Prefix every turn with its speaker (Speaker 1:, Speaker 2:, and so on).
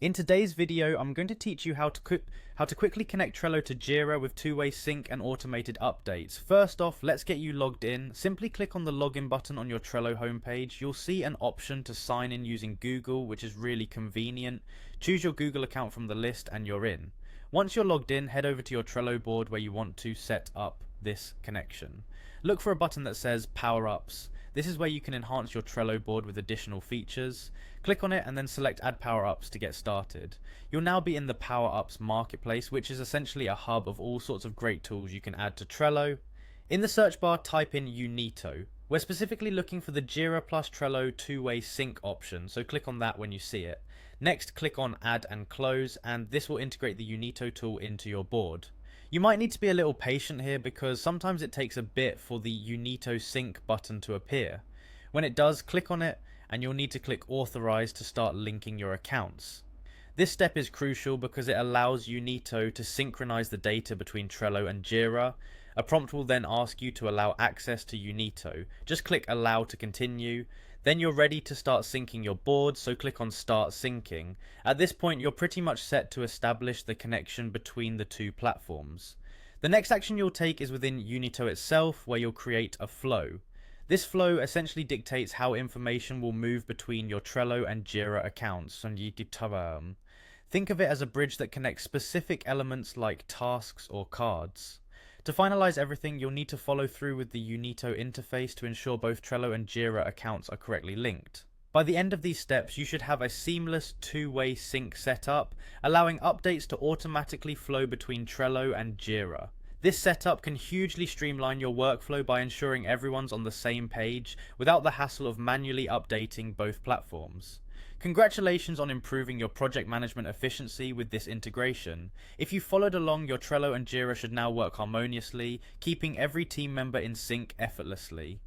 Speaker 1: In today's video, I'm going to teach you how to quickly connect Trello to Jira with two-way sync and automated updates. First off, let's get you logged in. Simply click on the login button on your Trello homepage. You'll see an option to sign in using Google, which is really convenient. Choose your Google account from the list and you're in. Once you're logged in, head over to your Trello board where you want to set up this connection. Look for a button that says Power Ups. This is where you can enhance your Trello board with additional features. Click on it and then select Add Power Ups to get started. You'll now be in the Power Ups marketplace, which is essentially a hub of all sorts of great tools you can add to Trello. In the search bar, type in Unito. We're specifically looking for the Jira plus Trello two-way sync option, so click on that when you see it. Next, click on Add and Close, and this will integrate the Unito tool into your board. You might need to be a little patient here because sometimes it takes a bit for the Unito sync button to appear. When it does, click on it and you'll need to click Authorize to start linking your accounts. This step is crucial because it allows Unito to synchronize the data between Trello and Jira. A prompt will then ask you to allow access to Unito. Just click Allow to continue. Then you're ready to start syncing your board, so click on Start Syncing. At this point, you're pretty much set to establish the connection between the two platforms. The next action you'll take is within Unito itself, where you'll create a flow. This flow essentially dictates how information will move between your Trello and Jira accounts. Think of it as a bridge that connects specific elements like tasks or cards. To finalize everything, you'll need to follow through with the Unito interface to ensure both Trello and Jira accounts are correctly linked. By the end of these steps, you should have a seamless two-way sync set up, allowing updates to automatically flow between Trello and Jira. This setup can hugely streamline your workflow by ensuring everyone's on the same page without the hassle of manually updating both platforms. Congratulations on improving your project management efficiency with this integration. If you followed along, your Trello and Jira should now work harmoniously, keeping every team member in sync effortlessly.